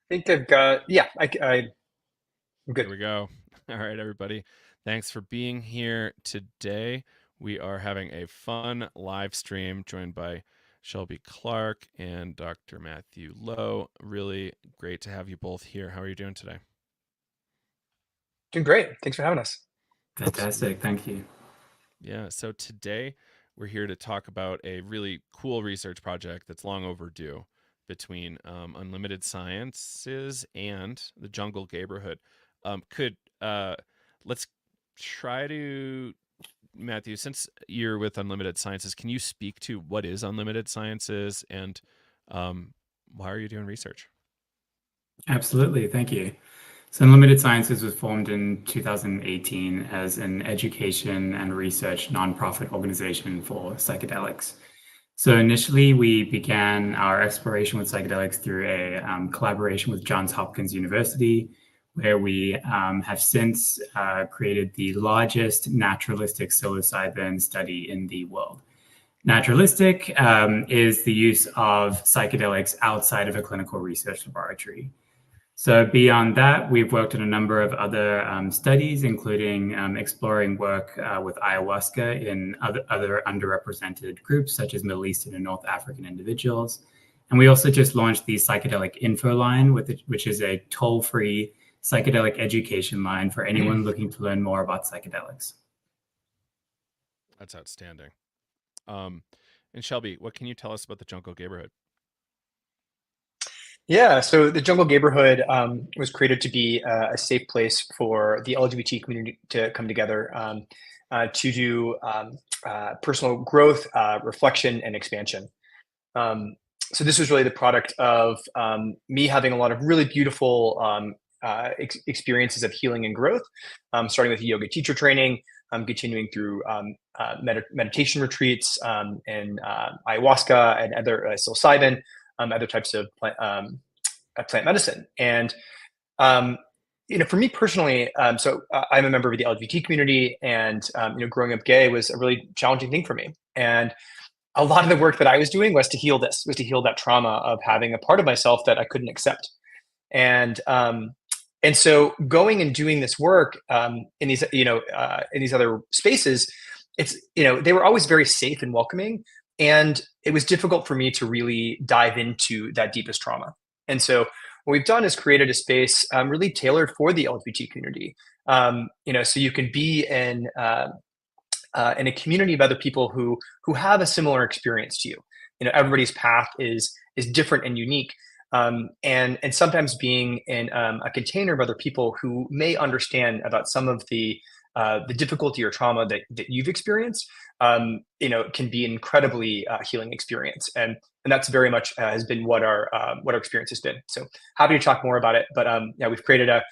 think I've got, yeah, I'm There good. we go. All right, everybody. Thanks for being here today. We are having a fun live stream joined by Shelby Clark and Dr. Matthew Lowe. Really great to have you both here. How are you doing today? Doing great. Thanks for having us. Sweet. Fantastic. Thank you. Yeah, so today we're here to talk about a really cool research project that's long overdue between Unlimited Sciences and the Jungle Gayborhood. Could Let's try to, Matthew, since you're with Unlimited Sciences, can you speak to what is Unlimited Sciences and um, why are you doing research? Absolutely. Thank you. So Unlimited Sciences was formed in 2018 as an education and research nonprofit organization for psychedelics. So initially, we began our exploration with psychedelics through a collaboration with Johns Hopkins University, where we have since created the largest naturalistic psilocybin study in the world. Naturalistic is the use of psychedelics outside of a clinical research laboratory. So beyond that, we've worked on a number of other studies, including exploring work with ayahuasca in other underrepresented groups, such as Middle Eastern and North African individuals. And we also just launched the Psychedelic Info Line, which is a toll-free psychedelic education line for anyone looking to learn more about psychedelics. That's outstanding. Um, and Shelby, what can you tell us about the Jungle Gayborhood? Yeah, so the Jungle Gayborhood was created to be a safe place for the LGBT community to come together to do personal growth, reflection, and expansion. So this was really the product of me having a lot of really beautiful experiences of healing and growth, starting with yoga teacher training, continuing through meditation retreats and ayahuasca and other psilocybin, other types of plant medicine. And for me personally, I'm a member of the LGBT community, and growing up gay was a really challenging thing for me. And a lot of the work that I was doing was to heal was to heal that trauma of having a part of myself that I couldn't accept. And so going and doing this work in these in these other spaces, it's they were always very safe and welcoming, and it was difficult for me to really dive into that deepest trauma. And so what we've done is created a space really tailored for the LGBT community. So you can be in a community of other people who have a similar experience to you. Everybody's path is different and unique, and sometimes being in a container of other people who may understand about some of the difficulty or trauma that you've experienced, can be an incredibly healing experience, and that's very much has been what our experience has been. So happy to talk more about it, but yeah, we've created a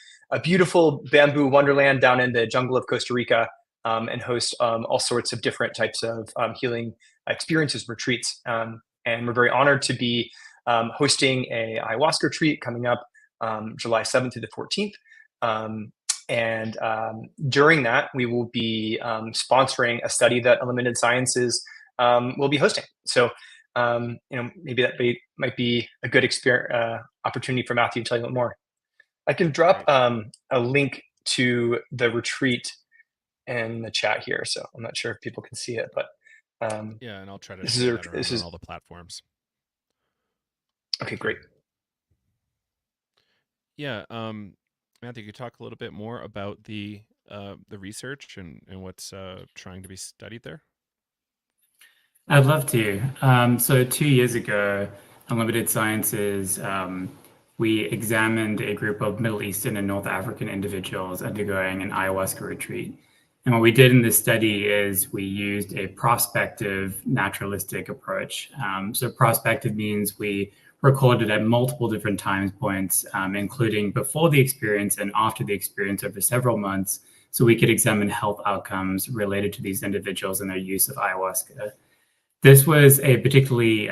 beautiful bamboo wonderland down in the jungle of Costa Rica, and host all sorts of different types of healing experiences, retreats. And we're very honored to be hosting a ayahuasca retreat coming up July 7th through the 14th. And during that, we will be sponsoring a study that Unlimited Sciences will be hosting. So, maybe that might be a good opportunity for Matthew to tell you a little more. I can drop a link to the retreat in the chat here, so I'm not sure if people can see it, but Yeah, and I'll try to this share is that this around on is all the platforms. okay. Great. Yeah, Matthew, could you talk a little bit more about the research and what's trying to be studied there? I'd love to. So 2 years ago, Unlimited Sciences, we examined a group of Middle Eastern and North African individuals undergoing an ayahuasca retreat. And what we did in this study is we used a prospective naturalistic approach. So prospective means we recorded at multiple different time points, including before the experience and after the experience over several months, so we could examine health outcomes related to these individuals and their use of ayahuasca. This was a particularly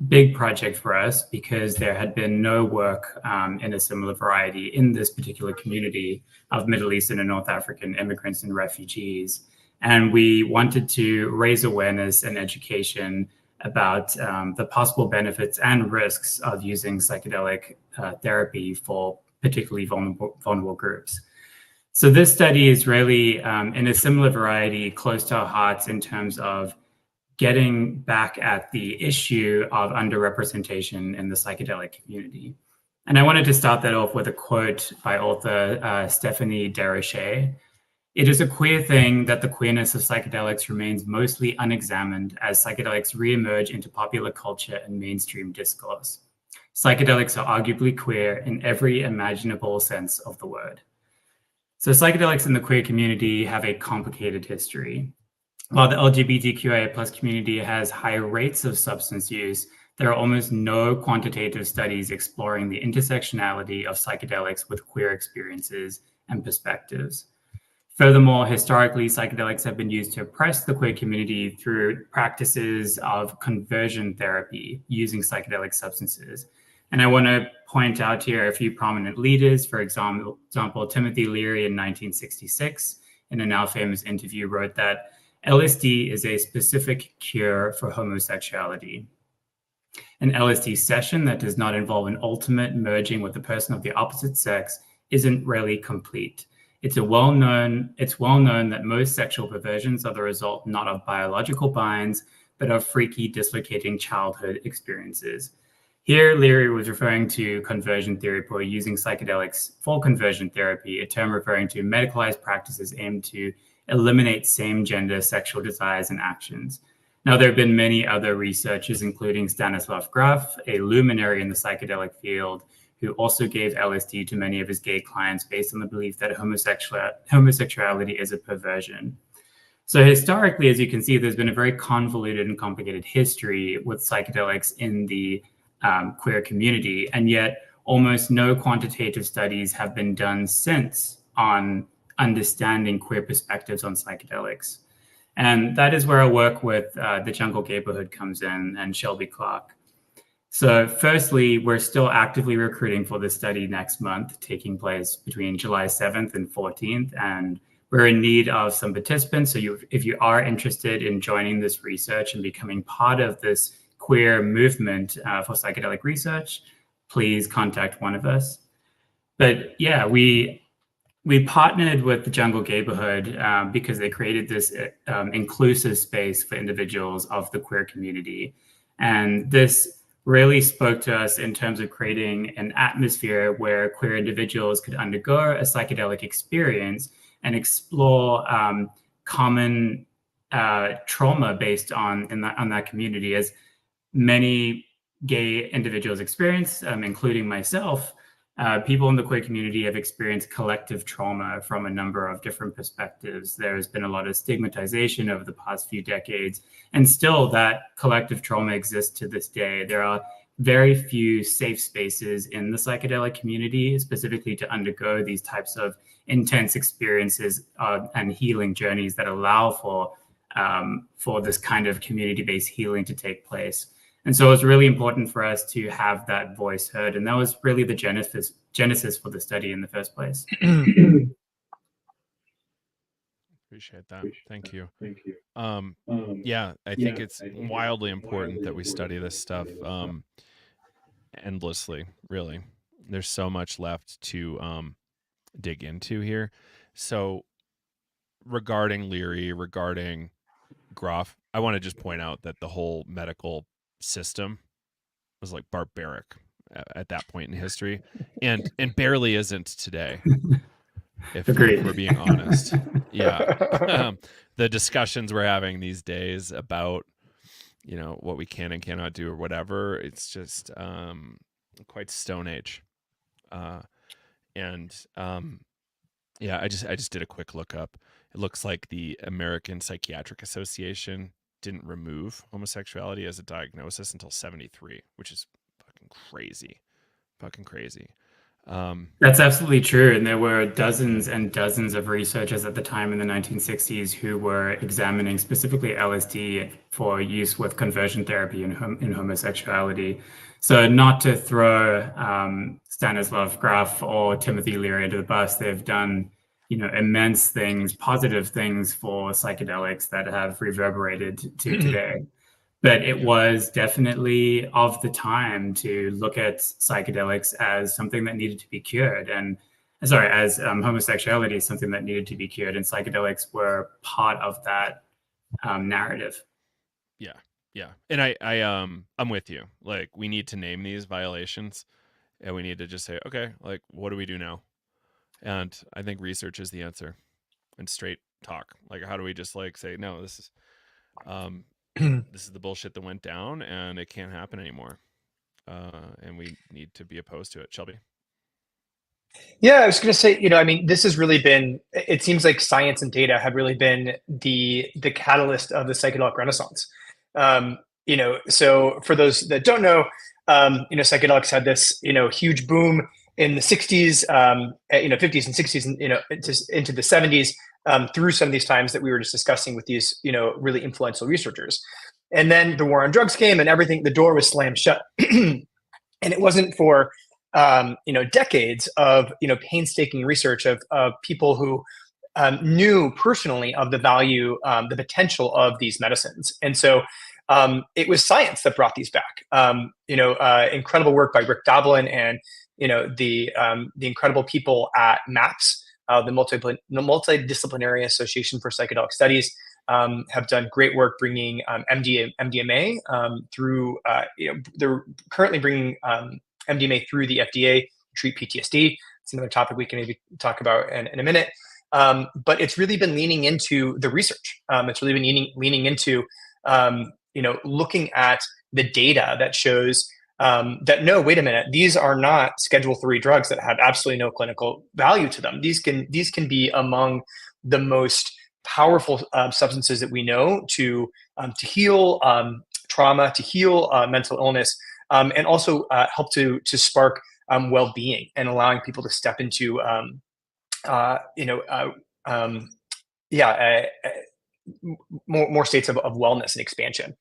big project for us because there had been no work in a similar variety in this particular community of Middle Eastern and North African immigrants and refugees. And we wanted to raise awareness and education about the possible benefits and risks of using psychedelic therapy for particularly vulnerable groups. So this study is really in a similar variety close to our hearts in terms of getting back at the issue of underrepresentation in the psychedelic community. And I wanted to start that off with a quote by author Stephanie Desrochers. "It is a queer thing that the queerness of psychedelics remains mostly unexamined as psychedelics reemerge into popular culture and mainstream discourse. Psychedelics are arguably queer in every imaginable sense of the word." So psychedelics in the queer community have a complicated history. While the LGBTQIA+ community has high rates of substance use, there are almost no quantitative studies exploring the intersectionality of psychedelics with queer experiences and perspectives. Furthermore, historically, psychedelics have been used to oppress the queer community through practices of conversion therapy using psychedelic substances. And I want to point out here a few prominent leaders. For example, Timothy Leary in 1966, in a now famous interview, wrote that LSD is a specific cure for homosexuality. An LSD session that does not involve an ultimate merging with the person of the opposite sex isn't really complete. It's well known that most sexual perversions are the result not of biological binds, but of freaky, dislocating childhood experiences. Here, Leary was referring to conversion therapy, or using psychedelics for conversion therapy, a term referring to medicalized practices aimed to eliminate same-gender sexual desires and actions. Now, there have been many other researchers, including Stanislav Grof, a luminary in the psychedelic field, who also gave LSD to many of his gay clients based on the belief that homosexuality is a perversion. So historically, as you can see, there's been a very convoluted and complicated history with psychedelics in the queer community, and yet almost no quantitative studies have been done since on understanding queer perspectives on psychedelics. And that is where our work with the Jungle Gayborhood comes in, and Shelby Clark. So firstly, we're still actively recruiting for this study next month, taking place between July 7th and 14th. And we're in need of some participants. So if you are interested in joining this research and becoming part of this queer movement for psychedelic research, please contact one of us. But yeah, we partnered with the Jungle Gayborhood because they created this inclusive space for individuals of the queer community. And this really spoke to us in terms of creating an atmosphere where queer individuals could undergo a psychedelic experience and explore common trauma based on that community. As many gay individuals experience, including myself, people in the queer community have experienced collective trauma from a number of different perspectives. There's been a lot of stigmatization over the past few decades, and still that collective trauma exists to this day. There are very few safe spaces in the psychedelic community, specifically to undergo these types of intense experiences and healing journeys that allow for this kind of community-based healing to take place. And so it was really important for us to have that voice heard. And that was really the genesis for the study in the first place. Appreciate that. Thank you. Yeah, I think it's wildly important that we study this stuff endlessly, really. There's so much left to dig into here. So regarding Leary, regarding Groff, I want to just point out that the whole medical system was like barbaric at that point in history, and barely isn't today, if we're being honest. Yeah. The discussions we're having these days about, you know, what we can and cannot do or whatever, it's just quite Stone Age. Yeah, I just did a quick look up. It looks like the American Psychiatric Association didn't remove homosexuality as a diagnosis until 1973, which is fucking crazy. That's absolutely true. And there were dozens and dozens of researchers at the time in the 1960s who were examining specifically LSD for use with conversion therapy in homosexuality. So not to throw Stanislav Grof or Timothy Leary into the bus, they've done, you know, immense things, positive things for psychedelics that have reverberated to today. But it was definitely of the time to look at psychedelics as something that needed to be cured, and as homosexuality is something that needed to be cured, and psychedelics were part of that narrative. Yeah, and I'm with you. Like, we need to name these violations, and we need to just say, okay, like, what do we do now? And I think research is the answer, and straight talk. Like, how do we just like say, no, this is this is the bullshit that went down, and it can't happen anymore, and we need to be opposed to it. Shelby. Yeah, I was going to say, I mean, this has really been, it seems like science and data have really been the catalyst of the psychedelic renaissance. So for those that don't know, psychedelics had this, huge boom in the 60s, 50s and 60s, and, into the 70s, through some of these times that we were just discussing with these, really influential researchers. And then the war on drugs came and everything, the door was slammed shut. And it wasn't for decades of painstaking research of people who knew personally of the value, the potential of these medicines, and so it was science that brought these back. Incredible work by Rick Doblin and the incredible people at MAPS, the Multidisciplinary Association for Psychedelic Studies, have done great work bringing MDMA through. They're currently bringing MDMA through the FDA to treat PTSD. It's another topic we can maybe talk about in a minute. But it's really been leaning into the research. It's really been leaning into, looking at the data that shows that, no, wait a minute, these are not Schedule III drugs that have absolutely no clinical value to them. These can be among the most powerful substances that we know to heal trauma, to heal mental illness, and also help to spark well-being and allowing people to step into more states of wellness and expansion.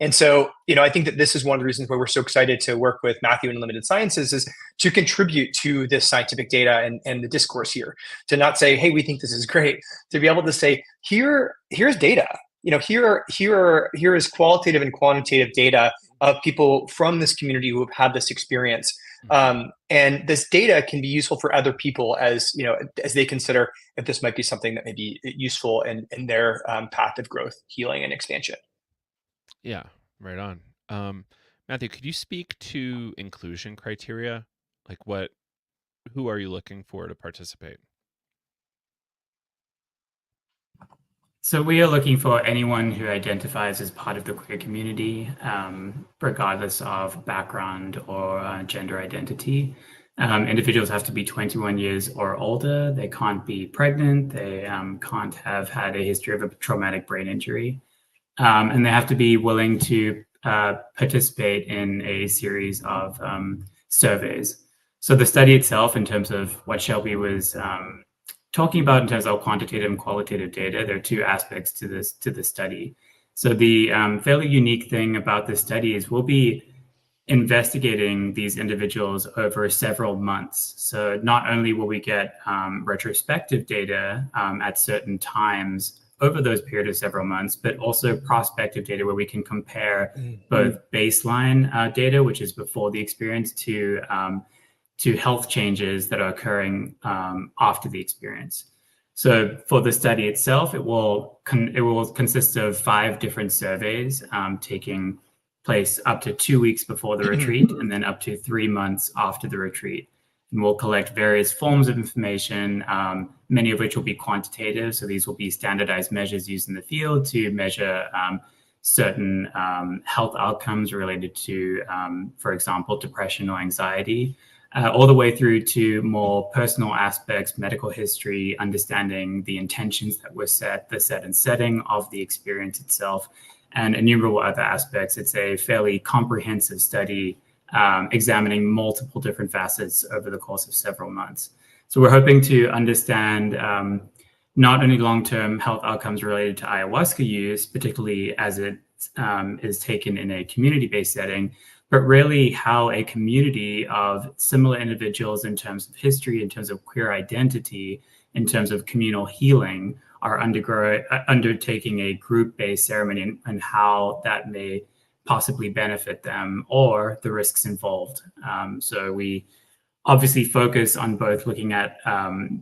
And so, I think that this is one of the reasons why we're so excited to work with Matthew and Unlimited Sciences, is to contribute to this scientific data and the discourse here. To not say, hey, we think this is great. To be able to say, here's data. Here is qualitative and quantitative data of people from this community who have had this experience. And this data can be useful for other people as they consider if this might be something that may be useful in their path of growth, healing, and expansion. Yeah, right on. Matthew, could you speak to inclusion criteria? Like, who are you looking for to participate? So we are looking for anyone who identifies as part of the queer community, regardless of background or gender identity. Individuals have to be 21 years or older. They can't be pregnant. They can't have had a history of a traumatic brain injury. And they have to be willing to participate in a series of surveys. So the study itself, in terms of what Shelby was talking about in terms of quantitative and qualitative data, there are two aspects to the study. So the fairly unique thing about this study is we'll be investigating these individuals over several months. So not only will we get retrospective data at certain times over those period of several months, but also prospective data where we can compare both baseline data, which is before the experience, to health changes that are occurring after the experience. So for the study itself, it will consist of 5 different surveys taking place up to 2 weeks before the retreat and then up to 3 months after the retreat. And we'll collect various forms of information, many of which will be quantitative. So these will be standardized measures used in the field to measure certain health outcomes related to, for example, depression or anxiety. All the way through to more personal aspects, medical history, understanding the intentions that were set, the set and setting of the experience itself, and innumerable other aspects. It's a fairly comprehensive study examining multiple different facets over the course of several months. So we're hoping to understand not only long-term health outcomes related to ayahuasca use, particularly as it is taken in a community-based setting, but really how a community of similar individuals in terms of history, in terms of queer identity, in terms of communal healing, are undertaking a group-based ceremony, and how that may possibly benefit them or the risks involved. So we obviously focus on both looking at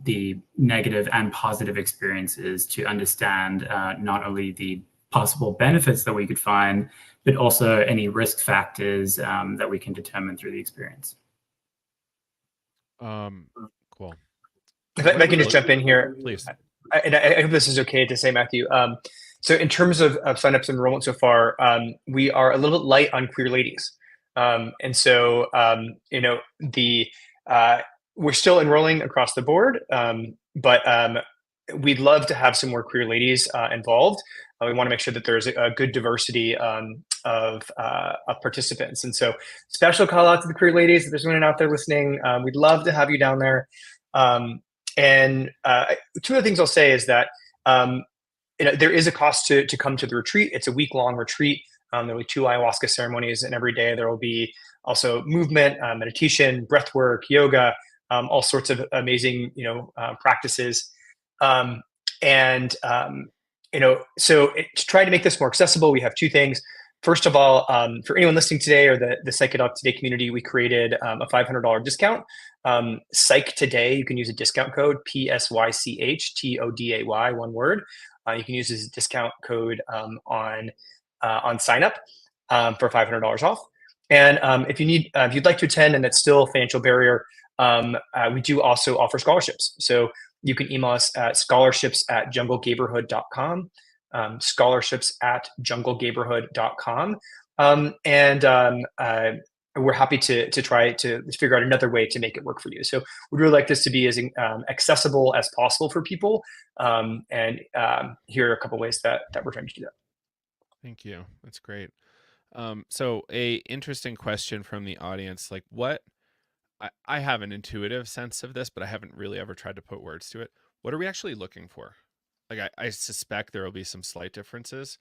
the negative and positive experiences to understand not only the possible benefits that we could find, but also any risk factors that we can determine through the experience. Cool. If I can just jump in here, please. I hope this is okay to say, Matthew. So in terms of signups and enrollment so far, we are a little bit light on queer ladies. And so, we're still enrolling across the board, but we'd love to have some more queer ladies involved. We want to make sure that there's a good diversity of participants. And so special call out to the queer ladies. If there's anyone out there listening, we'd love to have you down there. And two of the things I'll say is that there is a cost to come to the retreat. It's a week-long retreat. There will be 2 ayahuasca ceremonies, and every day there will be also movement, meditation, breath work, yoga, all sorts of amazing practices. So to try to make this more accessible, we have 2 things. First of all, for anyone listening today or the Psychedelic Today community, we created a $500 discount. Psych Today, you can use a discount code, PSYCH TODAY, one word. You can use this discount code on sign up for $500 off. And if you'd like to attend and it's still a financial barrier, we do also offer scholarships. So you can email us at scholarships@junglegayborhood.com, scholarships@junglegayborhood.com. We're happy to try to figure out another way to make it work for you. So we'd really like this to be as accessible as possible for people. And here are a couple ways that we're trying to do that. Thank you. That's great. So a interesting question from the audience, like I have an intuitive sense of this, but I haven't really ever tried to put words to it. What are we actually looking for? Like, I suspect there will be some slight differences,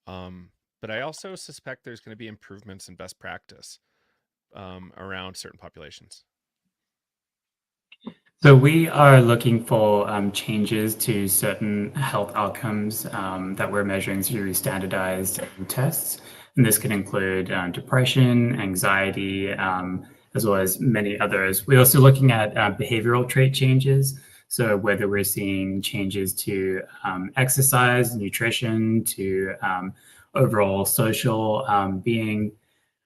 but I also suspect there's going to be improvements in best practice around certain populations. So we are looking for changes to certain health outcomes that we're measuring through standardized tests. And this can include depression, anxiety, as well as many others. We're also looking at behavioral trait changes. So whether we're seeing changes to exercise, nutrition, to overall social being.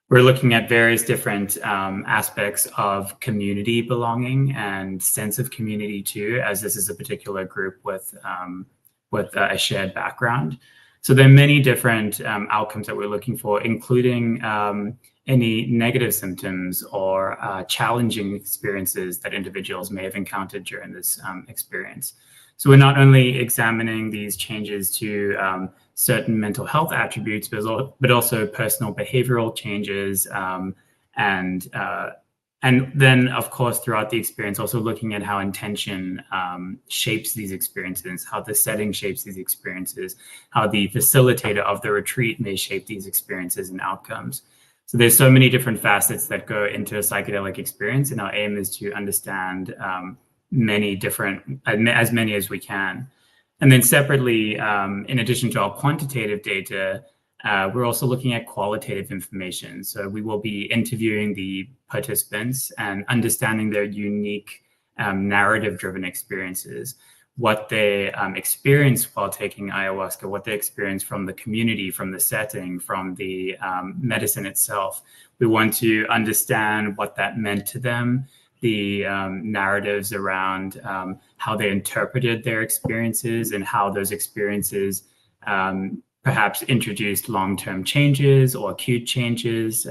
We're looking at various different aspects of community belonging and sense of community too, as this is a particular group with a shared background. So there are many different outcomes that we're looking for, including any negative symptoms or challenging experiences that individuals may have encountered during this experience. So we're not only examining these changes to certain mental health attributes, but also personal behavioral changes, and then, of course, throughout the experience, also looking at how intention shapes these experiences, how the setting shapes these experiences, how the facilitator of the retreat may shape these experiences and outcomes. So there's so many different facets that go into a psychedelic experience, and our aim is to understand as many as we can. And then separately, in addition to our quantitative data, we're also looking at qualitative information. So we will be interviewing the participants and understanding their unique narrative-driven experiences, what they experienced while taking ayahuasca, what they experienced from the community, from the setting, from the medicine itself. We want to understand what that meant to them, the narratives around how they interpreted their experiences and how those experiences perhaps introduced long-term changes or acute changes,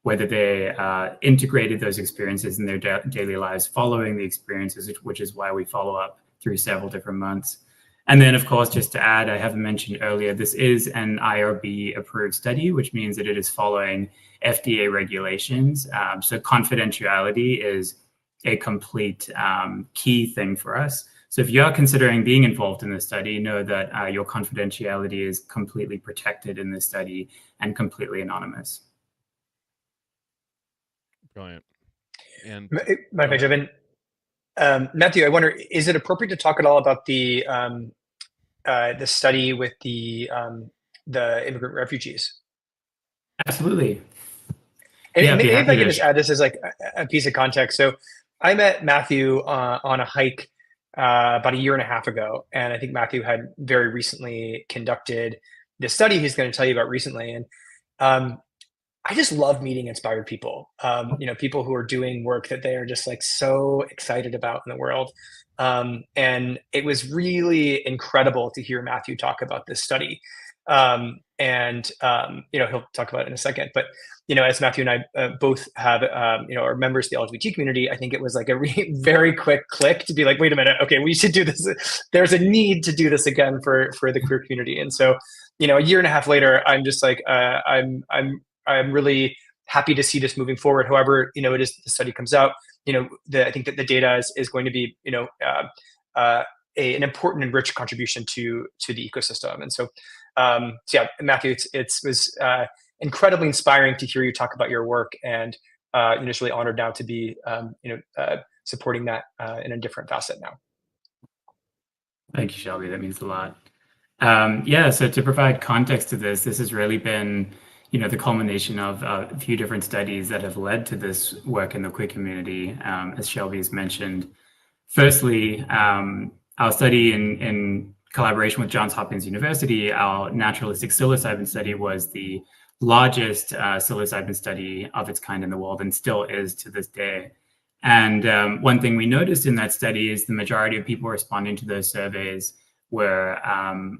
whether they integrated those experiences in their daily lives following the experiences, which is why we follow up through several different months. And then, of course, just to add, I haven't mentioned earlier, this is an IRB approved study, which means that it is following FDA regulations. So confidentiality is a complete key thing for us. So if you're considering being involved in this study, know that your confidentiality is completely protected in this study and completely anonymous. Brilliant. And mind if I jump in? Matthew, I wonder, is it appropriate to talk at all about the study with the immigrant refugees? Absolutely. And Yeah, I'd be maybe if happy I could to. just add this as like a piece of context. So I met Matthew on a hike about a year and a half ago, and I think Matthew had very recently conducted this study he's going to tell you about recently. And um, I just love meeting inspired people. People who are doing work that they are just like so excited about in the world. And it was really incredible to hear Matthew talk about this study. He'll talk about it in a second. But as Matthew and I both have, are members of the LGBT community, I think it was like a very quick click to be like, wait a minute, okay, we should do this. There's a need to do this again for the queer community. And so, a year and a half later, I'm just like, I'm really happy to see this moving forward. However, it is the study comes out. I think that the data is going to be, an important and rich contribution to the ecosystem. And so yeah, Matthew, it was incredibly inspiring to hear you talk about your work, and just really honored now to be supporting that in a different facet now. Thank you, Shelby. That means a lot. So to provide context to this has really been, the culmination of a few different studies that have led to this work in the queer community, as Shelby has mentioned. Firstly, our study in collaboration with Johns Hopkins University, our naturalistic psilocybin study was the largest psilocybin study of its kind in the world, and still is to this day. And one thing we noticed in that study is the majority of people responding to those surveys were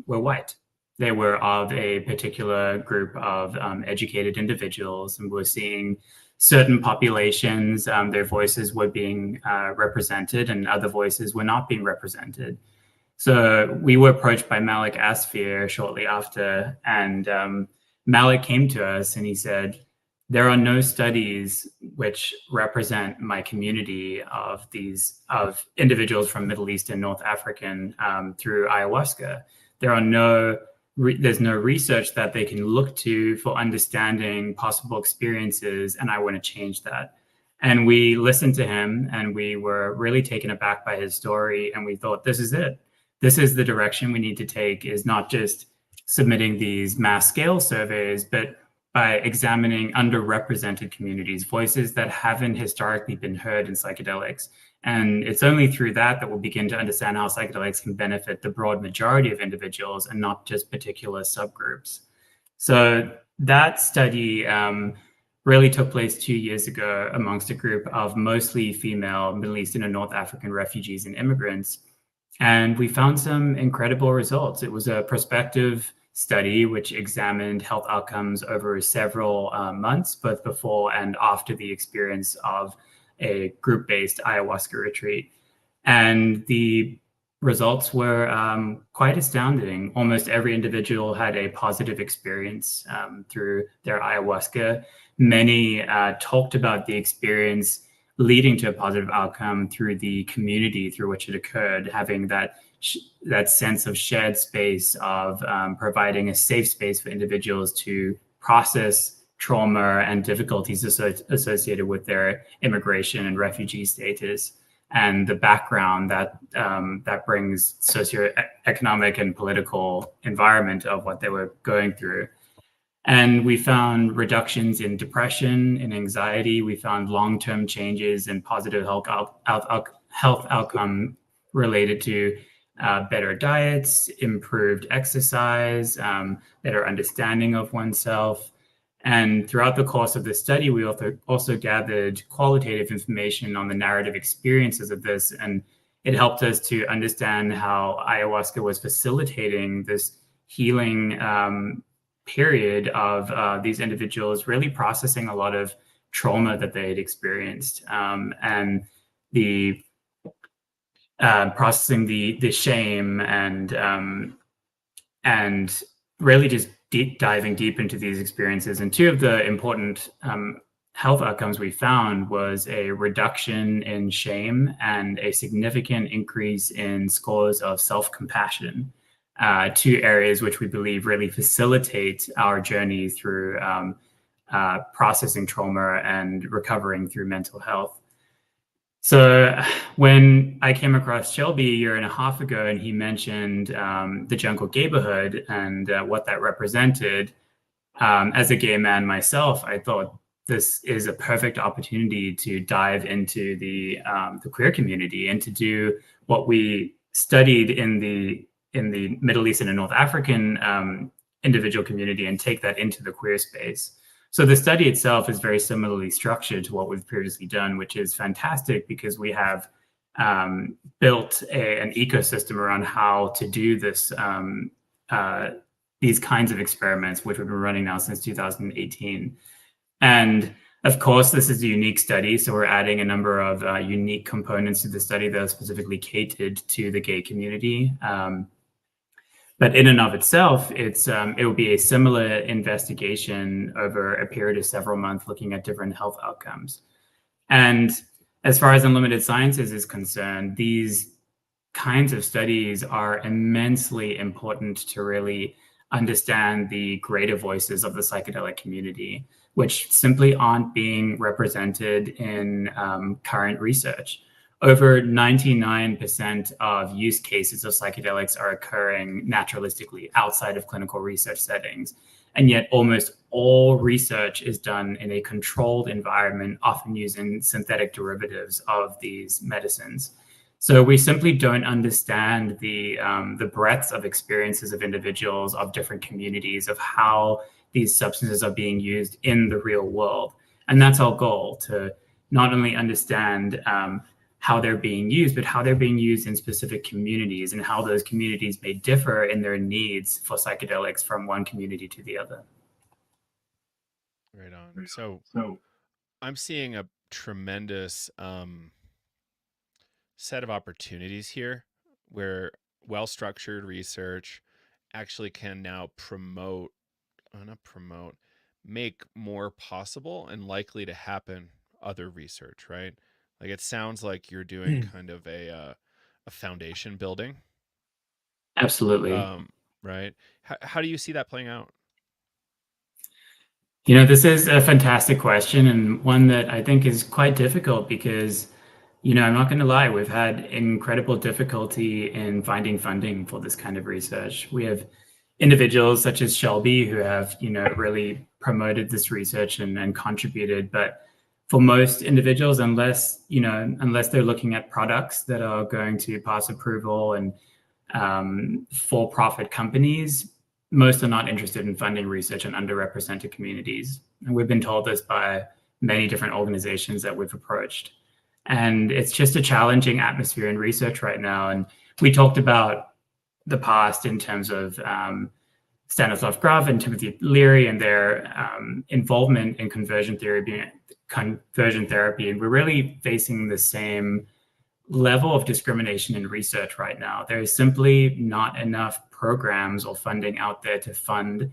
white. They were of a particular group of educated individuals, and we're seeing certain populations, their voices were being represented and other voices were not being represented. So we were approached by Malik Asfir shortly after, and Malik came to us and he said, there are no studies which represent my community of individuals from Middle East and North African through ayahuasca. There's no research that they can look to for understanding possible experiences, and I want to change that. And we listened to him, and we were really taken aback by his story, and we thought, this is it. This is the direction we need to take, is not just submitting these mass scale surveys, but by examining underrepresented communities, voices that haven't historically been heard in psychedelics. And it's only through that we'll begin to understand how psychedelics can benefit the broad majority of individuals and not just particular subgroups. So that study really took place 2 years ago amongst a group of mostly female Middle Eastern and North African refugees and immigrants. And we found some incredible results. It was a prospective study which examined health outcomes over several months, both before and after the experience of a group-based ayahuasca retreat. And the results were quite astounding. Almost every individual had a positive experience through their ayahuasca. Many talked about the experience leading to a positive outcome through the community through which it occurred, having that sense of shared space of providing a safe space for individuals to process trauma and difficulties associated with their immigration and refugee status, and the background that brings socioeconomic and political environment of what they were going through. And we found reductions in depression and anxiety. We found long-term changes in positive health outcome related to better diets, improved exercise, better understanding of oneself. And throughout the course of the study, we also gathered qualitative information on the narrative experiences of this. And it helped us to understand how ayahuasca was facilitating this healing period of these individuals really processing a lot of trauma that they had experienced, and the processing the shame, and really just diving deep into these experiences. And two of the important health outcomes we found was a reduction in shame and a significant increase in scores of self-compassion, two areas which we believe really facilitate our journey through processing trauma and recovering through mental health. So when I came across Shelby a year and a half ago, and he mentioned the Jungle Gayborhood and what that represented, As a gay man myself, I thought this is a perfect opportunity to dive into the queer community and to do what we studied in the Middle Eastern and North African individual community and take that into the queer space. So the study itself is very similarly structured to what we've previously done, which is fantastic because we have built an ecosystem around how to do this these kinds of experiments, which we've been running now since 2018. And of course, this is a unique study, so we're adding a number of unique components to the study that are specifically catered to the gay community. But in and of itself, it will be a similar investigation over a period of several months looking at different health outcomes. And as far as Unlimited Sciences is concerned, these kinds of studies are immensely important to really understand the greater voices of the psychedelic community, which simply aren't being represented in current research. Over 99% of use cases of psychedelics are occurring naturalistically outside of clinical research settings. And yet almost all research is done in a controlled environment, often using synthetic derivatives of these medicines. So we simply don't understand the breadth of experiences of individuals, of different communities, of how these substances are being used in the real world. And that's our goal, to not only understand how they're being used, but how they're being used in specific communities and how those communities may differ in their needs for psychedelics from one community to the other. Right on. So I'm seeing a tremendous set of opportunities here where well-structured research actually can now make more possible and likely to happen other research, right? Like it sounds like you're doing kind of a foundation building. Absolutely. Right. How do you see that playing out? You know, this is a fantastic question and one that I think is quite difficult because, you know, I'm not going to lie, we've had incredible difficulty in finding funding for this kind of research. We have individuals such as Shelby who have, you know, really promoted this research and contributed. But for most individuals, unless they're looking at products that are going to pass approval and for-profit companies, most are not interested in funding research in underrepresented communities. And we've been told this by many different organizations that we've approached. And it's just a challenging atmosphere in research right now. And we talked about the past in terms of Stanislav Grof and Timothy Leary and their involvement in conversion therapy. And we're really facing the same level of discrimination in research right now. There is simply not enough programs or funding out there to fund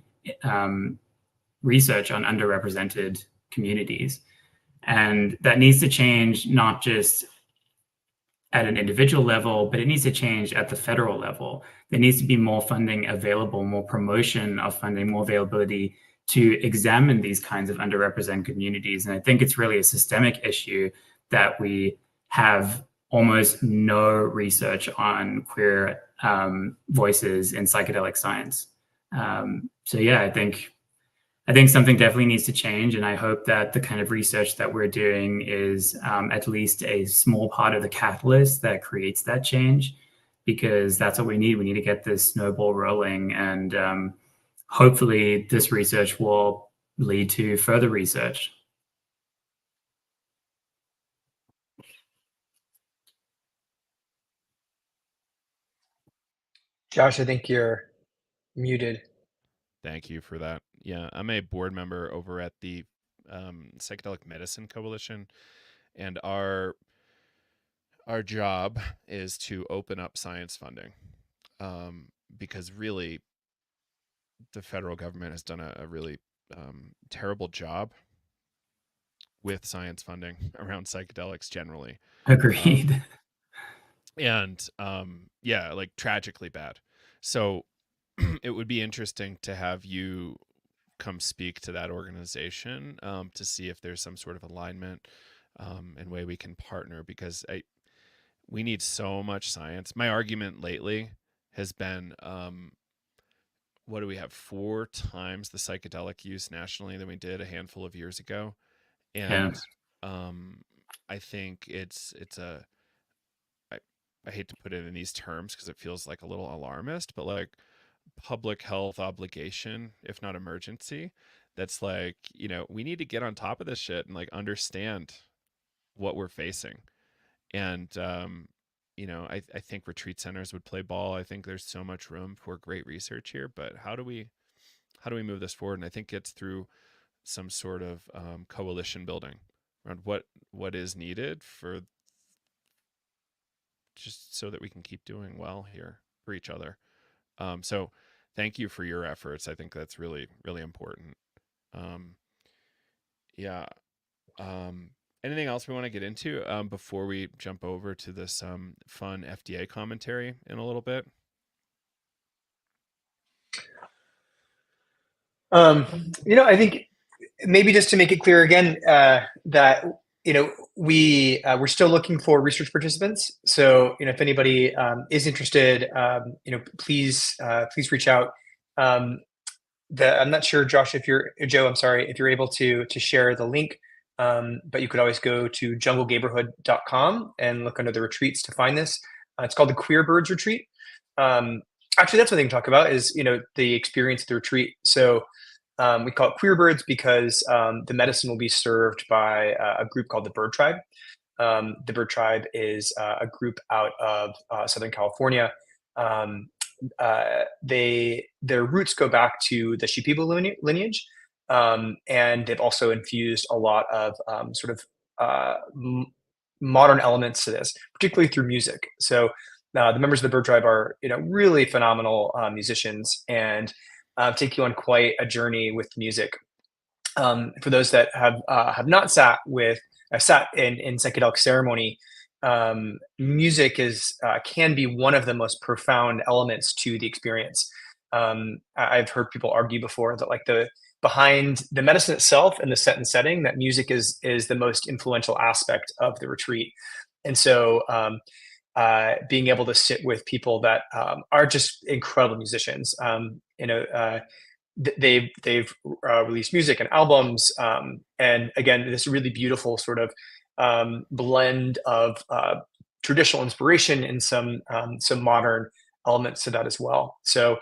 research on underrepresented communities. And that needs to change, not just at an individual level, but it needs to change at the federal level. There needs to be more funding available, more promotion of funding, more availability to examine these kinds of underrepresented communities. And I think it's really a systemic issue that we have almost no research on queer voices in psychedelic science. So yeah, I think something definitely needs to change, and I hope that the kind of research that we're doing is at least a small part of the catalyst that creates that change, because that's what we need. We need to get this snowball rolling, and hopefully this research will lead to further research. Josh, I think you're muted. Thank you for that. Yeah, I'm a board member over at the Psychedelic Medicine Coalition, and our job is to open up science funding, because really the federal government has done a really terrible job with science funding around psychedelics generally. Agreed. And yeah, like tragically bad. So it would be interesting to have you come speak to that organization, to see if there's some sort of alignment and way we can partner, because we need so much science. My argument lately has been what do we have, 4 times the psychedelic use nationally than we did a handful of years ago. Yeah. And I think it's a, I hate to put it in these terms because it feels like a little alarmist, but like public health obligation, if not emergency, that's like, we need to get on top of this shit and like understand what we're facing. And I think retreat centers would play ball. I think there's so much room for great research here, but how do we move this forward? And I think it's through some sort of coalition building around what is needed for, just so that we can keep doing well here for each other. So thank you for your efforts. I think that's really, really important. Yeah. Anything else we want to get into before we jump over to this fun FDA commentary in a little bit? I think maybe just to make it clear again that we're still looking for research participants. So if anybody is interested, please reach out. I'm not sure, Josh, Joe, I'm sorry, if you're able to share the link. But you could always go to junglegayborhood.com and look under the retreats to find this. It's called the Queer Birds Retreat. Actually, that's what they can talk about is, the experience of the retreat. So we call it Queer Birds because the medicine will be served by a group called the Bird Tribe. The Bird Tribe is a group out of Southern California. Their roots go back to the Shipibo lineage. And they've also infused a lot of modern elements to this, particularly through music. So the members of the Bird Tribe are, really phenomenal musicians and take you on quite a journey with music. For those that have not sat in psychedelic ceremony, music can be one of the most profound elements to the experience. I've heard people argue before that behind the medicine itself and the set and setting, that music is the most influential aspect of the retreat. And so being able to sit with people that are just incredible musicians, they've released music and albums, and again, this really beautiful sort of blend of traditional inspiration and some modern elements to that as well. So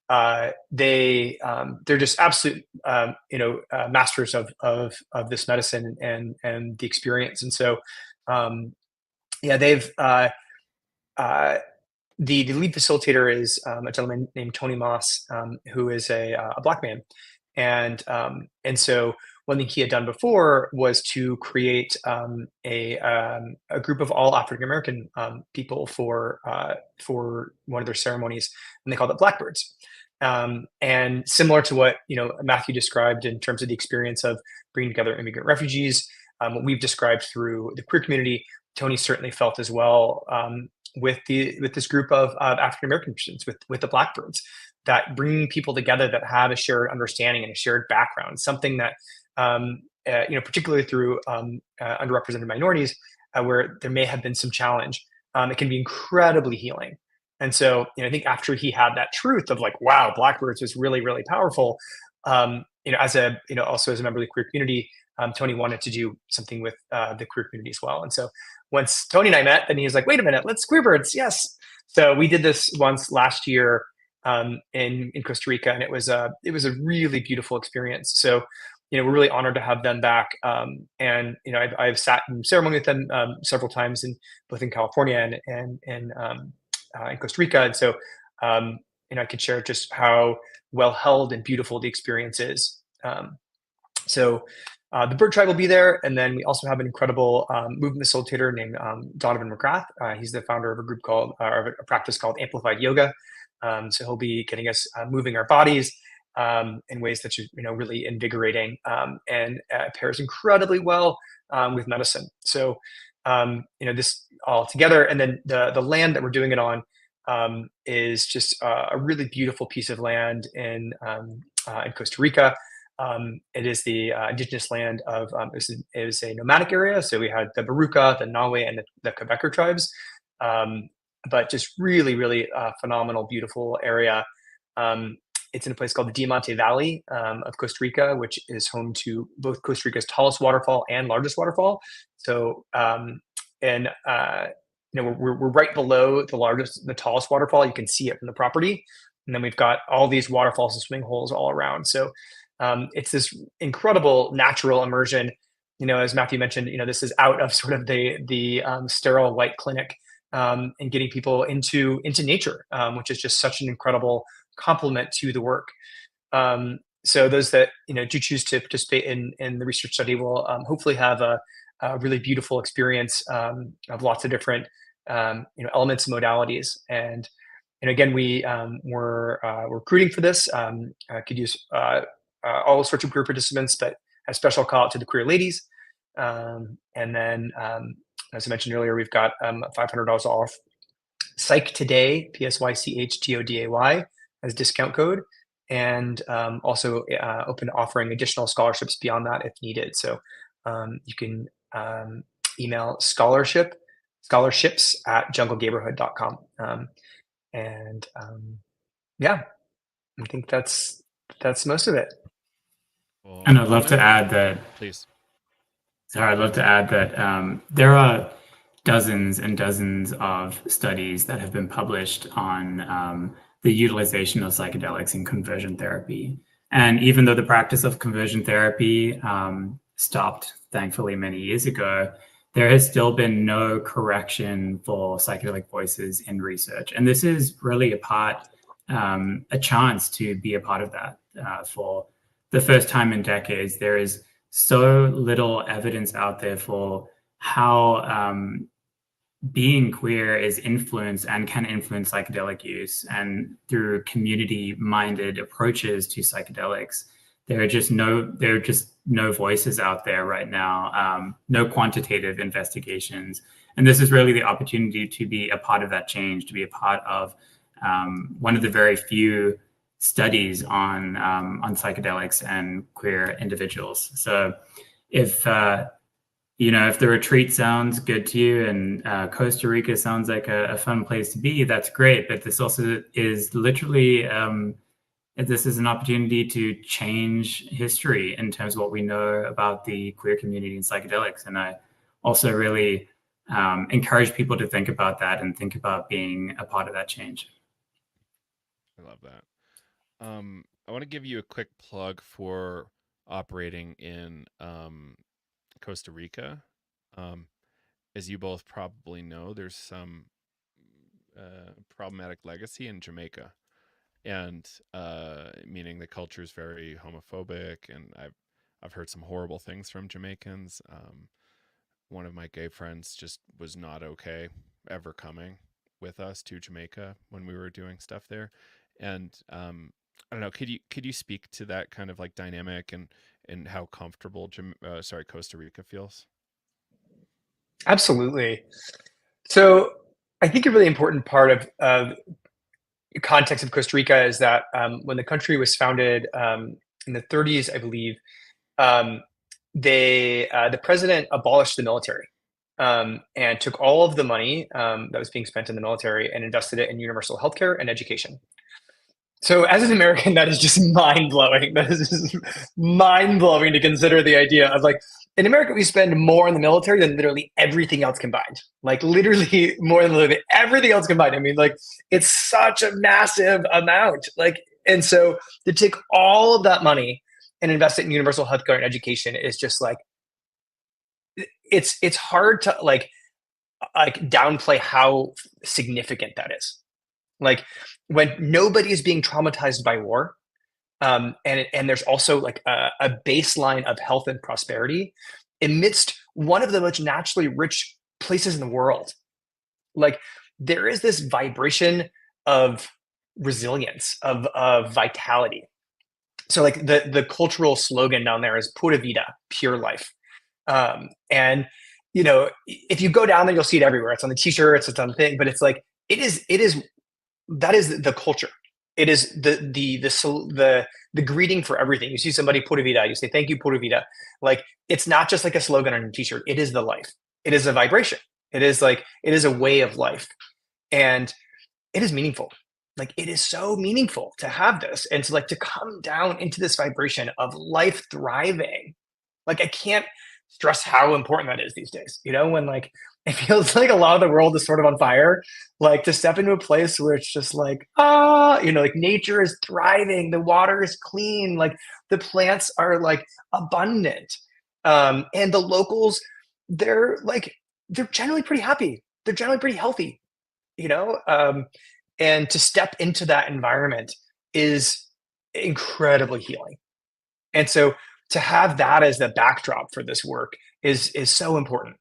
they're just absolute masters of this medicine and the experience. And so they've the lead facilitator is a gentleman named Tony Moss, who is a Black man, and so one thing he had done before was to create a group of all African American people for one of their ceremonies, and they called it Blackbirds. And similar to what Matthew described in terms of the experience of bringing together immigrant refugees, what we've described through the queer community, Tony certainly felt as well with this group of African American Christians, with the Blackbirds, that bringing people together that have a shared understanding and a shared background, something that particularly through underrepresented minorities, where there may have been some challenge, it can be incredibly healing. And so, I think after he had that truth of like, wow, Blackbirds was really, really powerful, also as a member of the queer community, Tony wanted to do something with the queer community as well. And so once Tony and I met, then he was like, wait a minute, let's Queer Birds. Yes. So we did this once last year in Costa Rica, and it was a really beautiful experience. So, we're really honored to have them back. And, I've sat in ceremony with them several times both in California and in Costa Rica. And so, I could share just how well held and beautiful the experience is. So the Bird Tribe will be there. And then we also have an incredible movement facilitator named Donovan McGrath. He's the founder of a group a practice called Amplified Yoga. So he'll be getting us moving our bodies in ways that are really invigorating, and pairs incredibly well with medicine. So, this all together. And then the land that we're doing it on is just a really beautiful piece of land in Costa Rica. It is the indigenous land of it was a nomadic area. So we had the Baruka, the Nawe, and the Quebecer tribes. But just really, really phenomenal, beautiful area. It's in a place called the Diamante Valley of Costa Rica, which is home to both Costa Rica's tallest waterfall and largest waterfall. So, we're right below the tallest waterfall. You can see it from the property, and then we've got all these waterfalls and swimming holes all around. So, it's this incredible natural immersion. As Matthew mentioned, this is out of sort of the sterile white clinic, and getting people into nature, which is just such an incredible complement to the work. So those that do choose to participate in the research study will hopefully have a really beautiful experience of lots of different elements and modalities. And again, we're recruiting for this. Could use all sorts of queer participants, but a special call out to the queer ladies. And then, as I mentioned earlier, we've got $500 off Psych Today, PSYCHTODAY, as discount code, and also open to offering additional scholarships beyond that if needed. So you can email scholarships at junglegayborhood.com. Yeah, I think that's most of it. Well, And I'd love to add that. Please. Sorry, I'd love to add that there are dozens and dozens of studies that have been published on the utilization of psychedelics in conversion therapy. And even though the practice of conversion therapy stopped, thankfully, many years ago, there has still been no correction for psychedelic voices in research. And this is really a chance to be a part of that. For the first time in decades, there is so little evidence out there for how being queer is influenced and can influence psychedelic use. And through community-minded approaches to psychedelics, there are just no voices out there right now, no quantitative investigations. And this is really the opportunity to be a part of that change, to be a part of one of the very few studies on psychedelics and queer individuals. So if the retreat sounds good to you and Costa Rica sounds like a fun place to be, that's great. But this also is literally, this is an opportunity to change history in terms of what we know about the queer community in psychedelics. And I also really encourage people to think about that and think about being a part of that change. I love that. I want to give you a quick plug for operating in Costa Rica. As you both probably know, there's some problematic legacy in Jamaica, and meaning the culture is very homophobic, and I've heard some horrible things from Jamaicans. One of my gay friends just was not okay ever coming with us to Jamaica when we were doing stuff there, and I don't know. Could you speak to that kind of like dynamic and how comfortable Costa Rica feels? Absolutely. So I think a really important part of the context of Costa Rica is that when the country was founded in the 30s, I believe, the president abolished the military and took all of the money that was being spent in the military and invested it in universal healthcare and education. So as an American, that is just mind-blowing. That is just mind-blowing to consider the idea of, like, in America, we spend more in the military than literally everything else combined. Like, literally more than literally everything else combined. I mean, like, it's such a massive amount. Like, and so to take all of that money and invest it in universal healthcare and education is just like, it's hard to like downplay how significant that is. Like, when nobody is being traumatized by war, and there's also like a baseline of health and prosperity amidst one of the most naturally rich places in the world. Like, there is this vibration of resilience, of vitality. So like the cultural slogan down there is Pura Vida, pure life. And if you go down there, you'll see it everywhere. It's on the t-shirts, it's on the thing, but it's like, that is the culture. It is the greeting for everything. You see somebody Pura Vida, you say, thank you, Pura Vida. Like, it's not just like a slogan on a t-shirt. It is the life. It is a vibration. It is a way of life. And it is meaningful. like it is so meaningful to have this. And to like to come down into this vibration of life thriving. Like I can't stress how important that is these days. You know, when like it feels like a lot of the world is sort of on fire, like to step into a place where it's just like, you know, like nature is thriving, the water is clean, like the plants are like abundant. And the locals, they're like, they're generally pretty happy. They're generally pretty healthy, you know? And to step into that environment is incredibly healing. And so to have that as the backdrop for this work is so important.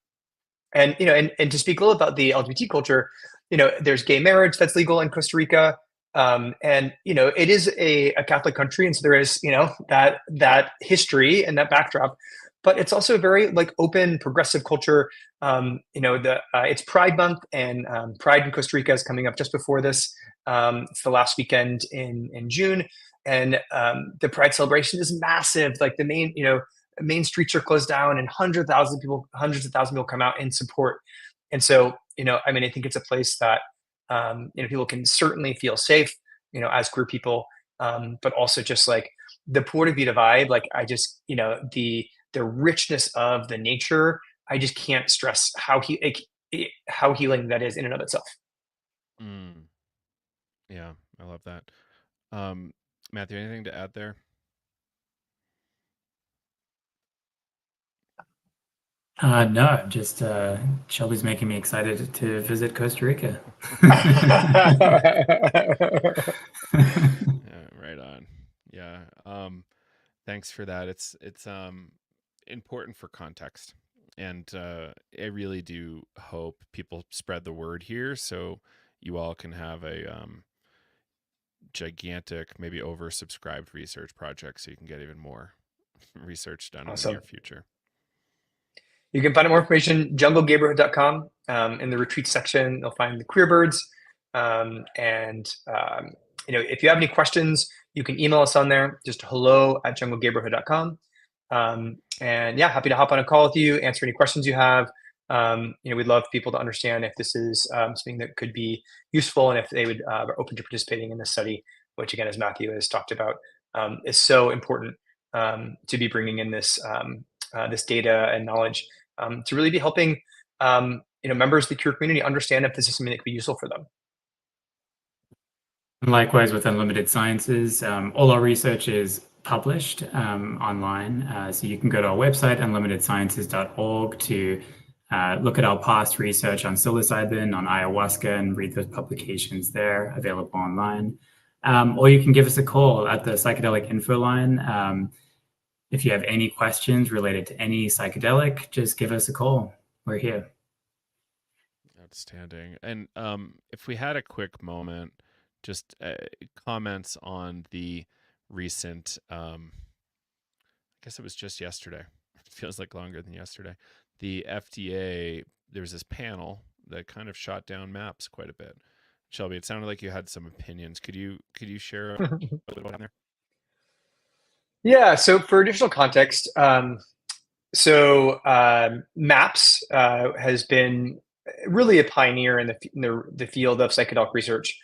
And you know, and to speak a little about the LGBT culture, you know, there's gay marriage that's legal in Costa Rica, and you know, it is a Catholic country, and so there is, you know, that history and that backdrop. But it's also a very like open, progressive culture. You know, it's Pride Month, and Pride in Costa Rica is coming up just before this. It's the last weekend in June, and the Pride celebration is massive. Like the main streets are closed down, and hundreds of thousands of people come out in support. And so, you know, I mean, I think it's a place that you know, people can certainly feel safe, you know, as queer people, but also just like the Pura Vida vibe. Like I just, you know, the richness of the nature. I just can't stress how healing that is in and of itself. Mm, yeah, I love that. Matthew, anything to add there? No, just Shelby's making me excited to visit Costa Rica. Yeah, right on. Yeah. Thanks for that. It's important for context. And I really do hope people spread the word here so you all can have a gigantic, maybe oversubscribed research project so you can get even more research done in the Awesome. near future. You can find out more information, junglegayborhood.com. In the retreat section, you'll find the queer birds. You know, if you have any questions, you can email us on there, just hello@junglegayborhood.com. And yeah, happy to hop on a call with you, answer any questions you have. You know, we'd love people to understand if this is something that could be useful, and if they would are open to participating in this study, which again, as Matthew has talked about, is so important to be bringing in this this data and knowledge to really be helping you know, members of the queer community understand if this is something that could be useful for them. And likewise with Unlimited Sciences, all our research is published online. So you can go to our website, unlimitedsciences.org, to look at our past research on psilocybin, on ayahuasca, and read those publications there, available online. Or you can give us a call at the Psychedelic info line. If you have any questions related to any psychedelic, just give us a call. We're here. Outstanding. And if we had a quick moment, just comments on the recent, I guess it was just yesterday. It feels like longer than yesterday. The FDA, there was this panel that kind of shot down MAPS quite a bit. Shelby, it sounded like you had some opinions. Could you share a little bit on there? Yeah. So for additional context, MAPS has been really a pioneer in the field of psychedelic research.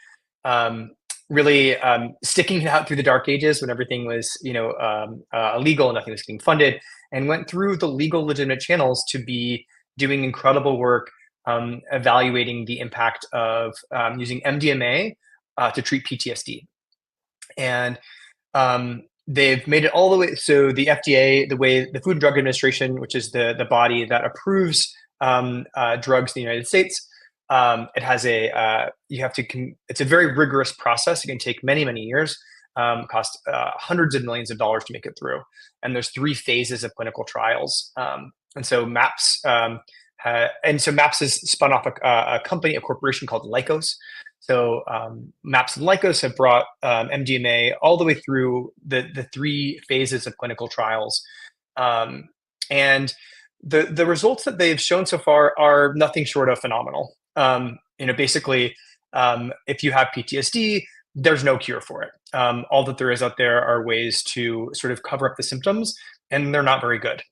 Really sticking it out through the dark ages when everything was, you know, illegal and nothing was getting funded, and went through the legal, legitimate channels to be doing incredible work, evaluating the impact of using MDMA to treat PTSD. And they've made it all the way. So the FDA, the Food and Drug Administration, which is the body that approves drugs in the United States, it has it's a very rigorous process. It can take many, many years, cost hundreds of millions of dollars to make it through. And there's 3 phases of clinical trials. And so MAPS has spun off a company, a corporation called Lycos. So MAPS and Lycos have brought MDMA all the way through the 3 phases of clinical trials. And the results that they've shown so far are nothing short of phenomenal. You know, basically, if you have PTSD, there's no cure for it. All that there is out there are ways to sort of cover up the symptoms, and they're not very good.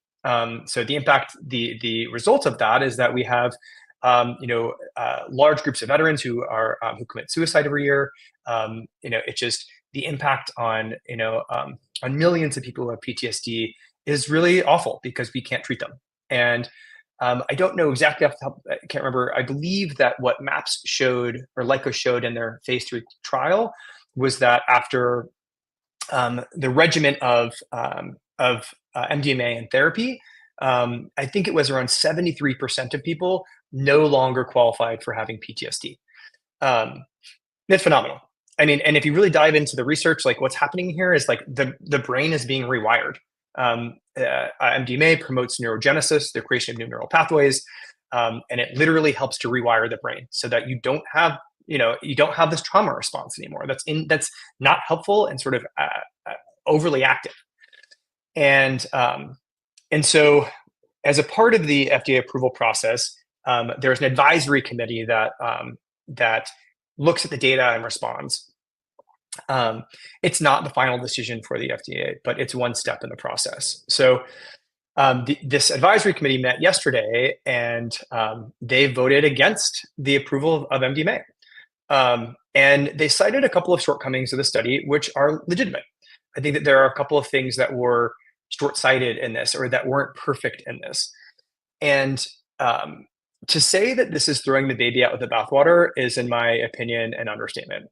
So the impact, the results of that is that we have large groups of veterans who commit suicide every year. It's just the impact on millions of people who have PTSD is really awful because we can't treat them. And I don't know exactly off the top, I can't remember. I believe that what MAPS showed, or Lycos showed in their phase 3 trial, was that after the regimen of MDMA and therapy, I think it was around 73% of people no longer qualified for having PTSD. It's phenomenal. I mean, and if you really dive into the research, like what's happening here is like the brain is being rewired. MDMA promotes neurogenesis, the creation of new neural pathways, and it literally helps to rewire the brain so that you don't have this trauma response anymore. That's not helpful and sort of overly active. And so, as a part of the FDA approval process, there's an advisory committee that looks at the data and responds. It's not the final decision for the FDA, but it's one step in the process. So this advisory committee met yesterday, and they voted against the approval of MDMA. And they cited a couple of shortcomings of the study, which are legitimate. I think that there are a couple of things that were short-sighted in this, or that weren't perfect in this. And to say that this is throwing the baby out with the bathwater is, in my opinion, an understatement.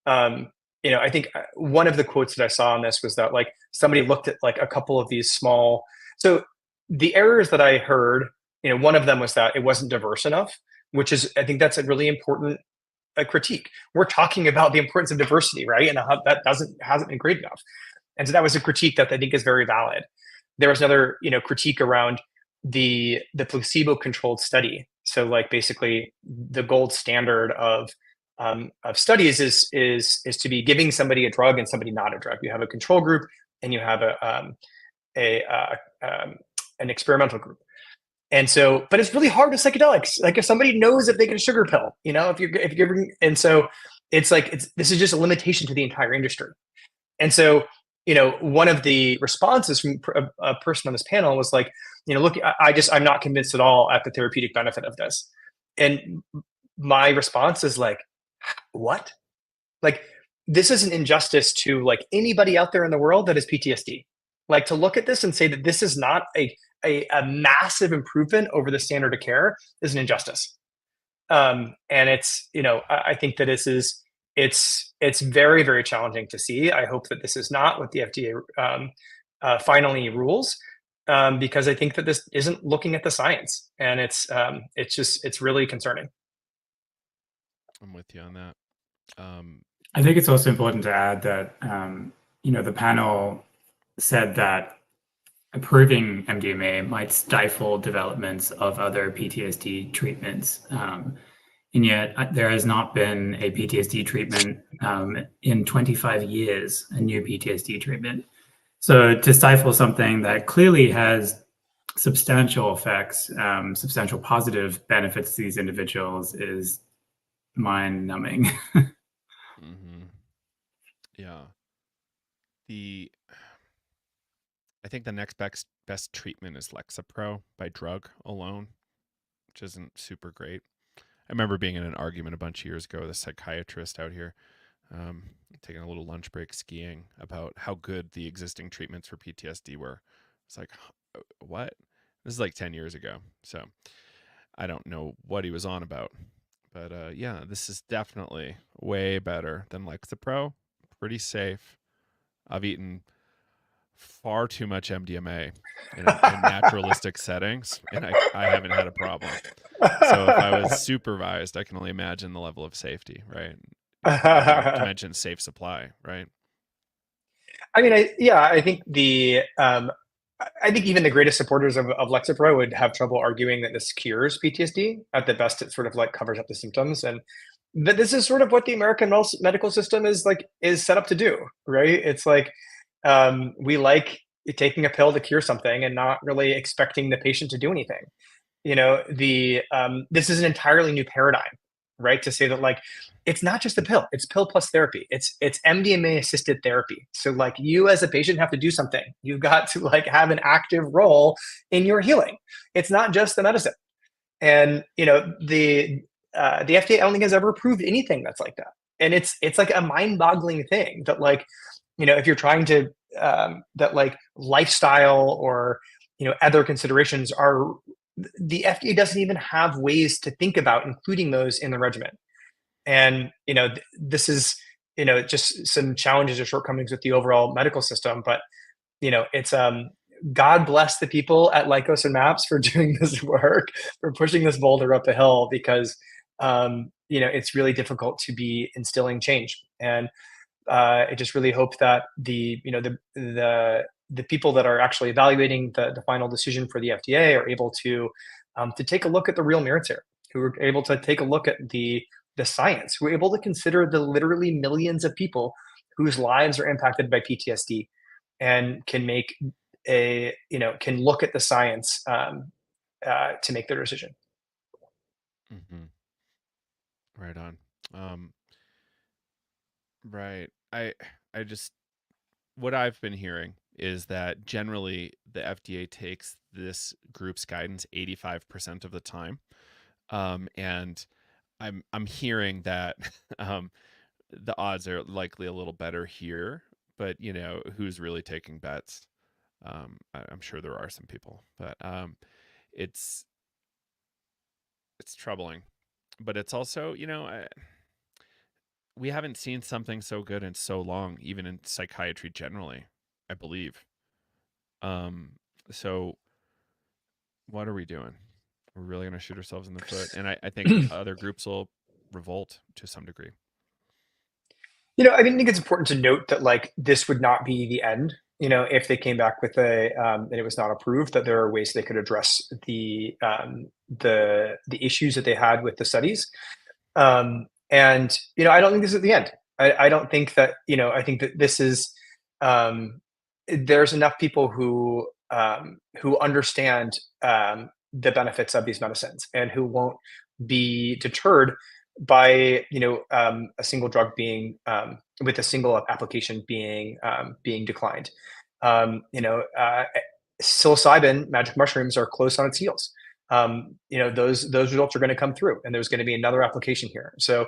I think one of the quotes that I saw on this was that like somebody looked at like a couple of these small. So the errors that I heard, one of them was that it wasn't diverse enough, which is, I think that's a really important critique. We're talking about the importance of diversity, right? And that hasn't been great enough. And so that was a critique that I think is very valid. There was another, critique around the placebo-controlled study. So like basically the gold standard of studies is to be giving somebody a drug and somebody not a drug. You have a control group and you have an experimental group. And so, but it's really hard with psychedelics. Like if somebody knows if they get a sugar pill, and so it's like this is just a limitation to the entire industry. And so, one of the responses from a person on this panel was like, look, I'm not convinced at all at the therapeutic benefit of this. And my response is like, what? Like, this is an injustice to like anybody out there in the world that has PTSD. Like to look at this and say that this is not a massive improvement over the standard of care is an injustice. And it's, I think that it's very, very challenging to see. I hope that this is not what the FDA finally rules, because I think that this isn't looking at the science, and it's really concerning. I'm with you on that. I think it's also important to add that, the panel said that approving MDMA might stifle developments of other PTSD treatments. And yet there has not been a PTSD treatment in 25 years, a new PTSD treatment. So to stifle something that clearly has substantial effects, substantial positive benefits to these individuals is mind-numbing. Mm-hmm. Yeah. I think the next best treatment is Lexapro by drug alone, which isn't super great. I remember being in an argument a bunch of years ago with a psychiatrist out here, taking a little lunch break skiing, about how good the existing treatments for PTSD were. It's like, what? This is like 10 years ago. So I don't know what he was on about. But yeah, this is definitely way better than Lexapro. Pretty safe. I've eaten far too much MDMA in naturalistic settings, and I haven't had a problem. So if I was supervised, I can only imagine the level of safety, right? To mention safe supply, right? I mean, I think I think even the greatest supporters of Lexapro would have trouble arguing that this cures PTSD. At the best, it sort of like covers up the symptoms, and that this is sort of what the American medical system is set up to do, right? It's like we like taking a pill to cure something and not really expecting the patient to do anything. This is an entirely new paradigm, right? To say that like it's not just a pill, it's pill plus therapy. It's MDMA assisted therapy. So like you as a patient have to do something. You've got to like have an active role in your healing. It's not just the medicine. And the FDA, I don't think has ever approved anything that's like that. And it's like a mind-boggling thing that like, if you're trying to that like lifestyle or other considerations are the FDA doesn't even have ways to think about including those in the regimen. And this is just some challenges or shortcomings with the overall medical system. But it's God bless the people at Lycos and Maps for doing this work, for pushing this boulder up a hill, because it's really difficult to be instilling change. And I just really hope that the people that are actually evaluating the final decision for the FDA are able to take a look at the real merits here, who are able to take a look at the science, who are able to consider the literally millions of people whose lives are impacted by PTSD, and can make can look at the science to make their decision. Mm-hmm. Right on. Right. I just what I've been hearing is that generally the FDA takes this group's guidance 85% of the time. And I'm hearing that the odds are likely a little better here, but who's really taking bets? I'm sure there are some people, but it's troubling. But it's also, we haven't seen something so good in so long, even in psychiatry generally, I believe. So what are we doing? We're really going to shoot ourselves in the foot. And I think other groups will revolt to some degree. I think it's important to note that like this would not be the end. If they came back with and it was not approved, that there are ways they could address the issues that they had with the studies. And I don't think this is the end. I don't think that I think that this is there's enough people who understand the benefits of these medicines and who won't be deterred by a single drug being with a single application being declined. Psilocybin magic mushrooms are close on its heels. Those results are going to come through, and there's going to be another application here. So,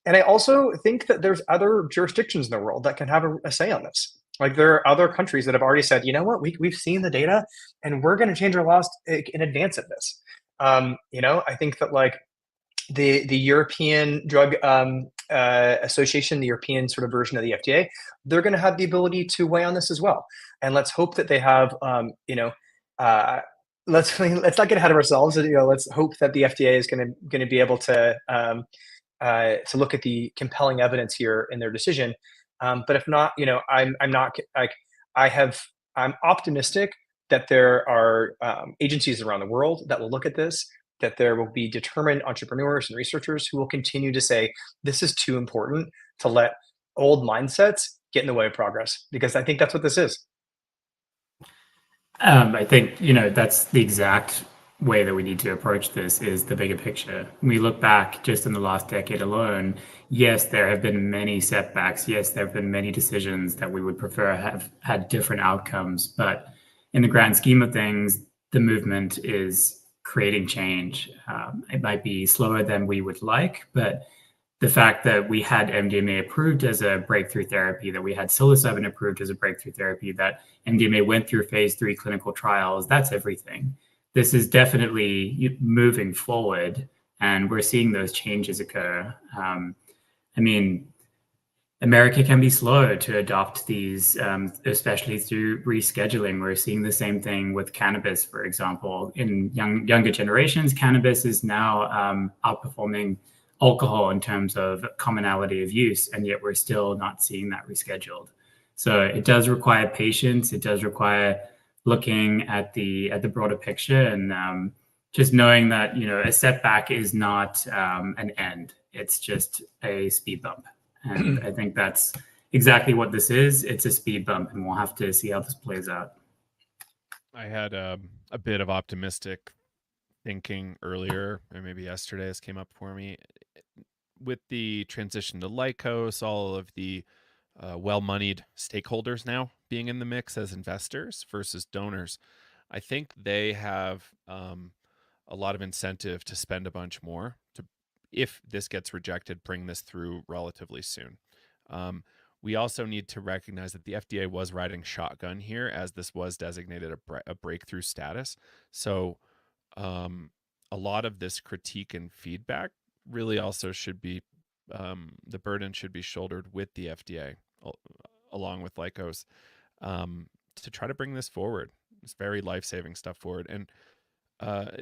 and I also think that there's other jurisdictions in the world that can have a say on this. Like there are other countries that have already said, you know what, we've seen the data, and we're going to change our laws in advance of this. I think that like the European Drug Association, the European sort of version of the FDA, they're going to have the ability to weigh on this as well. And let's hope that they have, let's not get ahead of ourselves. Let's hope that the FDA is going to be able to look at the compelling evidence here in their decision. But if not, I'm not like I'm optimistic that there are agencies around the world that will look at this, that there will be determined entrepreneurs and researchers who will continue to say, this is too important to let old mindsets get in the way of progress, because I think that's what this is. I think, that's the exact way that we need to approach this, is the bigger picture. When we look back just in the last decade alone, yes, there have been many setbacks. Yes, there have been many decisions that we would prefer have had different outcomes. But in the grand scheme of things, the movement is creating change. It might be slower than we would like, but the fact that we had MDMA approved as a breakthrough therapy, that we had psilocybin approved as a breakthrough therapy, that MDMA went through phase 3 clinical trials, that's everything. This is definitely moving forward, and we're seeing those changes occur. America can be slow to adopt these, especially through rescheduling. We're seeing the same thing with cannabis, for example. In younger generations, cannabis is now outperforming alcohol in terms of commonality of use, and yet we're still not seeing that rescheduled. So it does require patience. It does require looking at the broader picture, and just knowing that a setback is not an end. It's just a speed bump. And I think that's exactly what this is. It's a speed bump, and we'll have to see how this plays out. I had a bit of optimistic thinking earlier, or maybe yesterday, this came up for me. With the transition to Lycos, all of the well-moneyed stakeholders now being in the mix as investors versus donors, I think they have a lot of incentive to spend a bunch more to, if this gets rejected, bring this through relatively soon. We also need to recognize that the FDA was riding shotgun here, as this was designated a breakthrough status. So a lot of this critique and feedback really also should be, the burden should be shouldered with the FDA along with Lycos, to try to bring this forward. It's very life-saving stuff forward. And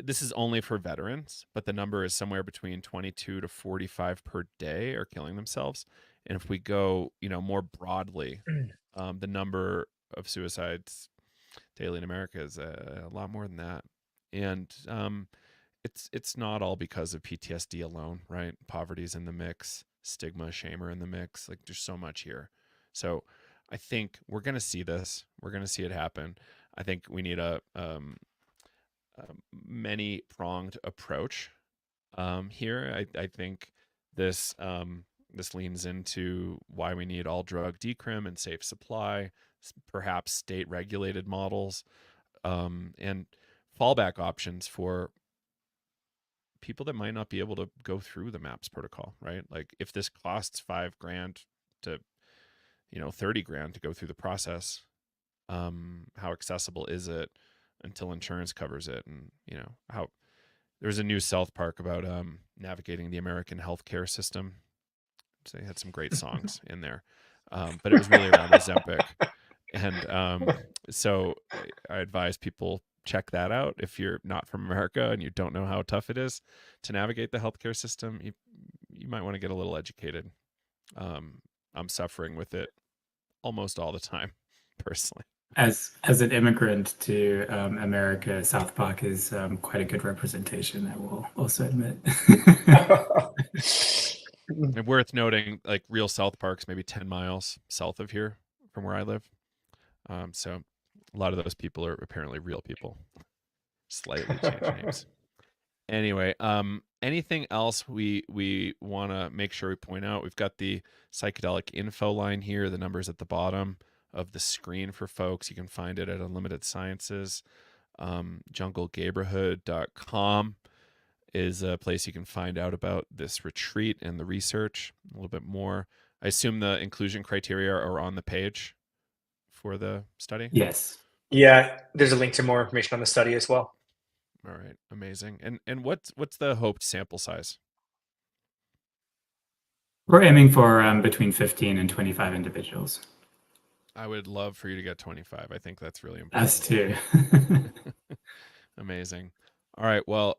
this is only for veterans, but the number is somewhere between 22 to 45 per day are killing themselves. And if we go, more broadly, the number of suicides daily in America is a lot more than that. And it's not all because of PTSD alone, right? Poverty's in the mix, stigma, shame are in the mix. Like, there's so much here. So I think we're going to see this. We're going to see it happen. I think we need a many-pronged approach here. I think this this leans into why we need all drug decrim and safe supply, perhaps state-regulated models, and fallback options for people that might not be able to go through the MAPS protocol, right? Like, if this costs $5,000 to, $30,000 to go through the process, how accessible is it until insurance covers it? And, how there's a new South Park about navigating the American healthcare system. So they had some great songs in there, but it was really around Ozempic. And so I advise people check that out. If you're not from America and you don't know how tough it is to navigate the healthcare system, you might want to get a little educated. I'm suffering with it almost all the time, personally. As an immigrant to America, South Park is quite a good representation, I will also admit. And worth noting, like, real South Park's maybe 10 miles south of here from where I live. So a lot of those people are apparently real people. Slightly changed names. Anyway, anything else we want to make sure we point out? We've got the psychedelic info line here. The number's at the bottom of the screen for folks. You can find it at Unlimited Sciences. JungleGayborhood.com is a place you can find out about this retreat and the research a little bit more. I assume the inclusion criteria are on the page for the study? Yes. Yeah, there's a link to more information on the study as well. All right, amazing. And what's the hoped sample size? We're aiming for between 15 and 25 individuals. I would love for you to get 25. I think that's really important. Us too. Amazing. All right. Well,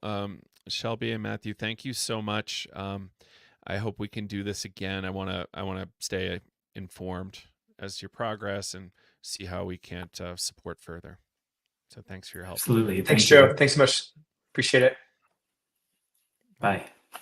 Shelby and Matthew, thank you so much. I hope we can do this again. I want to stay informed as to your progress and see how we can support further. So thanks for your help. Absolutely. Thanks, Joe. Thanks so much. Appreciate it. Bye.